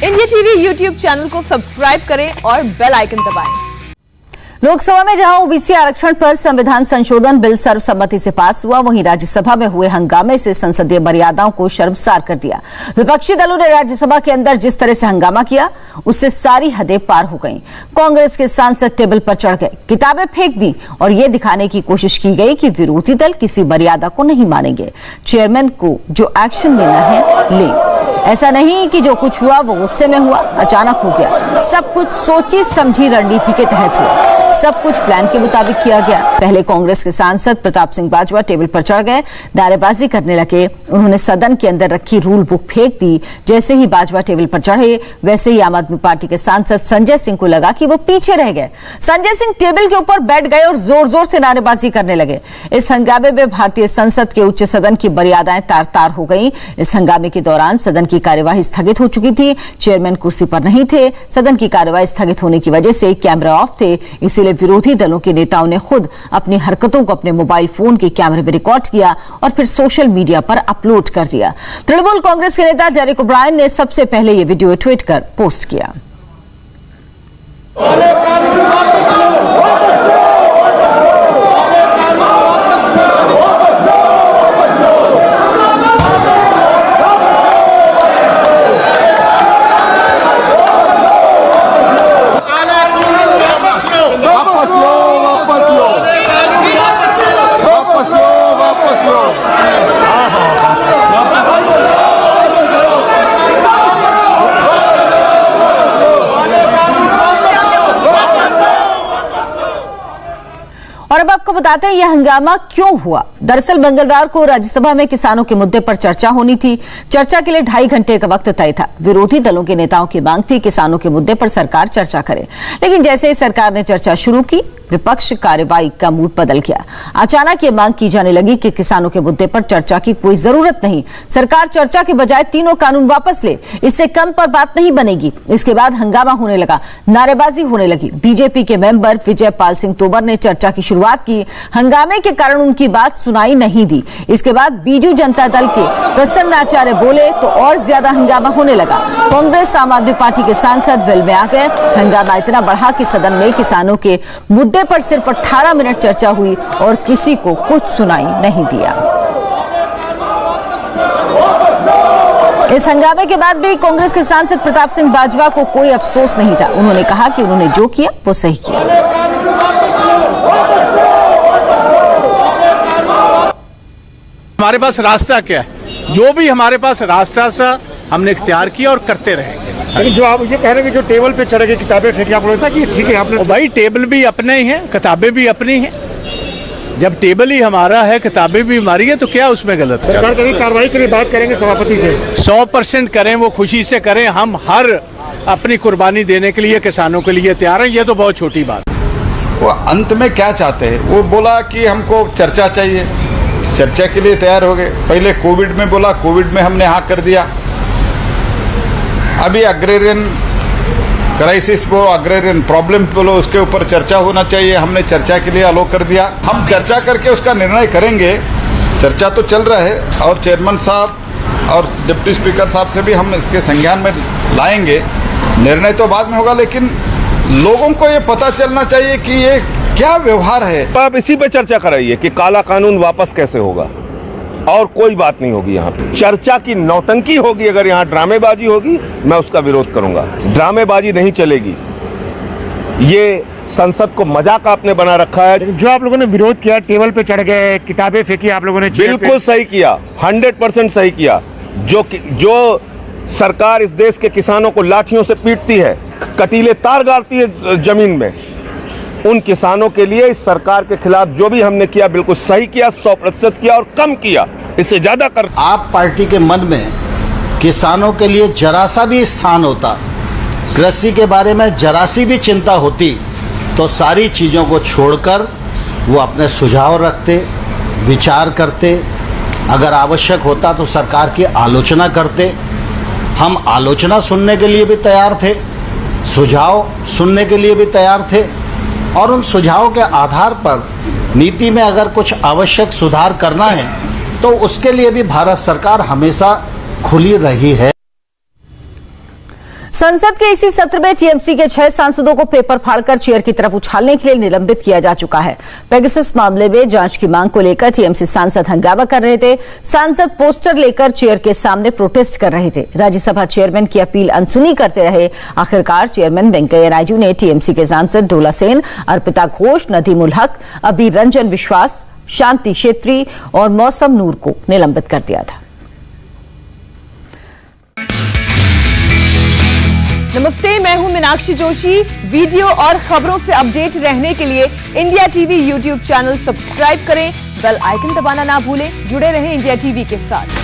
India TV YouTube channel को subscribe करें और बेल आइकन दबाएं। लोकसभा में जहां ओबीसी आरक्षण पर संविधान संशोधन बिल सर्वसम्मति से पास हुआ, वहीं राज्यसभा में हुए हंगामे से संसदीय मर्यादाओं को शर्मसार कर दिया। विपक्षी दलों ने राज्यसभा के अंदर जिस तरह से हंगामा किया, उससे सारी हदें पार हो गईं। कांग्रेस के सांसद टेबल पर चढ़ गए, किताबें फेंक दी और ये दिखाने की कोशिश की गई कि विरोधी दल किसी मर्यादा को नहीं मानेंगे। चेयरमैन को जो एक्शन लेना है ले। ऐसा नहीं कि जो कुछ हुआ वो गुस्से में हुआ, अचानक हो गया। सब कुछ सोची समझी रणनीति के तहत हुआ, सब कुछ प्लान के मुताबिक किया गया। पहले कांग्रेस के सांसद प्रताप सिंह बाजवा टेबल पर चढ़ गए, नारेबाजी करने लगे। उन्होंने सदन के अंदर रखी रूल बुक फेंक दी। जैसे ही बाजवा टेबल पर चढ़े, वैसे ही आम आदमी पार्टी के सांसद संजय सिंह को लगा कि वो पीछे रह गए। संजय सिंह टेबल के ऊपर बैठ गए और जोर जोर से नारेबाजी करने लगे। इस हंगामे में भारतीय संसद के उच्च सदन की मर्यादाएं तार तार हो गई। इस हंगामे के दौरान सदन की कार्यवाही स्थगित हो चुकी थी। चेयरमैन कुर्सी पर नहीं थे। सदन की कार्यवाही स्थगित होने की वजह से कैमरा ऑफ थे, इसीलिए विरोधी दलों के नेताओं ने खुद अपनी हरकतों को अपने मोबाइल फोन के कैमरे में रिकॉर्ड किया और फिर सोशल मीडिया पर अपलोड कर दिया। तृणमूल कांग्रेस के नेता डेरेक ओब्रायन ने सबसे पहले यह वीडियो ट्वीट कर पोस्ट किया। और अब आपको बताते हैं यह हंगामा क्यों हुआ। दरअसल मंगलवार को राज्यसभा में किसानों के मुद्दे पर चर्चा होनी थी। चर्चा के लिए 2.5 घंटे का वक्त तय था। विरोधी दलों के नेताओं की मांग थी किसानों के मुद्दे पर सरकार चर्चा करे, लेकिन जैसे ही सरकार ने चर्चा शुरू की, विपक्ष कार्रवाई का मूड बदल गया। अचानक ये मांग की जाने लगी कि किसानों के मुद्दे पर चर्चा की कोई जरूरत नहीं, सरकार चर्चा के बजाय तीनों कानून वापस ले, इससे कम पर बात नहीं बनेगी। इसके बाद हंगामा होने लगा, नारेबाजी होने लगी। बीजेपी के मेंबर विजय पाल सिंह तोमर ने चर्चा की शुरुआत की। हंगामे के कारण उनकी बात सुनाई नहीं दी। इसके बाद बीजू जनता दल के प्रसन्न आचार्य बोले तो और ज्यादा हंगामा होने लगा। कांग्रेस आम आदमी पार्टी के सांसद वेल में आ गए। हंगामा इतना बढ़ा कि सदन में किसानों के मुद्दे पर सिर्फ 18 मिनट चर्चा हुई और किसी को कुछ सुनाई नहीं दिया। इस हंगामे के बाद भी कांग्रेस के सांसद प्रताप सिंह बाजवा को कोई अफसोस नहीं था। उन्होंने कहा कि उन्होंने जो किया वो सही किया। हमारे पास रास्ता क्या है, जो भी हमारे पास रास्ता सा हमने इख्तियार किया और करते रहेंगे। लेकिन जो आप ये कह रहे हैं कि जो टेबल पे चढ़ के किताबें फेंकी, आप लोग कि ठीक है आपने, भाई टेबल भी अपने ही हैं, किताबें भी अपनी हैं। जब टेबल ही हमारा है, किताबें भी हमारी हैं, तो क्या उसमें गलत है? सरकार कभी कार्रवाई के लिए बात करेंगे सभापति से? 100% करें, वो खुशी से करें। हम हर अपनी कुर्बानी देने के लिए किसानों के लिए तैयार हैं। ये तो बहुत छोटी बात है। वो अंत में क्या चाहते हैं? वो बोला कि हमको चर्चा चाहिए, चर्चा के लिए तैयार हो गए। पहले कोविड में बोला, कोविड में हमने हाँ कर दिया। अभी अग्रेरियन क्राइसिस बोलो, अग्रेरियन प्रॉब्लम बोलो, उसके ऊपर चर्चा होना चाहिए। हमने चर्चा के लिए अलो कर दिया। हम चर्चा करके उसका निर्णय करेंगे। चर्चा तो चल रहा है और चेयरमैन साहब और डिप्टी स्पीकर साहब से भी हम इसके संज्ञान में लाएंगे। निर्णय तो बाद में होगा, लेकिन लोगों को ये पता चलना चाहिए कि ये क्या व्यवहार है। आप इसी पे चर्चा कराइए कि काला कानून वापस कैसे होगा, और कोई बात नहीं होगी। यहाँ पे चर्चा की नौटंकी होगी। अगर यहाँ ड्रामेबाजी होगी, मैं उसका विरोध करूंगा। ड्रामेबाजी नहीं चलेगी। ये संसद को मजाक आपने बना रखा है। जो आप लोगों ने विरोध किया, टेबल पे चढ़ गए, किताबें फेंकी आप लोगों ने, बिल्कुल सही किया, 100% सही किया। जो सरकार इस देश के किसानों को लाठियों से पीटती है, कटीले तार गाड़ती है जमीन में, उन किसानों के लिए इस सरकार के खिलाफ जो भी हमने किया बिल्कुल सही किया, 100% किया और कम किया, इससे ज्यादा कर। आप पार्टी के मन में किसानों के लिए जरा सा भी स्थान होता, कृषि के बारे में जरा सी भी चिंता होती, तो सारी चीज़ों को छोड़कर वो अपने सुझाव रखते, विचार करते, अगर आवश्यक होता तो सरकार की आलोचना करते। हम आलोचना सुनने के लिए भी तैयार थे, सुझाव सुनने के लिए भी तैयार थे, और उन सुझावों के आधार पर नीति में अगर कुछ आवश्यक सुधार करना है तो उसके लिए भी भारत सरकार हमेशा खुली रही है। संसद के इसी सत्र में टीएमसी के 6 सांसदों को पेपर फाड़कर चेयर की तरफ उछालने के लिए निलंबित किया जा चुका है। पेगासस मामले में जांच की मांग को लेकर टीएमसी सांसद हंगामा कर रहे थे। सांसद पोस्टर लेकर चेयर के सामने प्रोटेस्ट कर रहे थे। राज्यसभा चेयरमैन की अपील अनसुनी करते रहे। आखिरकार चेयरमैन वेंकैया नायडू ने टीएमसी के सांसद डोला सेन, अर्पिता घोष, नदीमुल हक, अबीर रंजन विश्वास, शांति छेत्री और मौसम नूर को निलंबित कर दिया था। नमस्ते, मैं हूं मीनाक्षी जोशी। वीडियो और खबरों से अपडेट रहने के लिए India TV YouTube channel subscribe करें, बेल आइकन दबाना ना भूलें। जुड़े रहें इंडिया टीवी के साथ।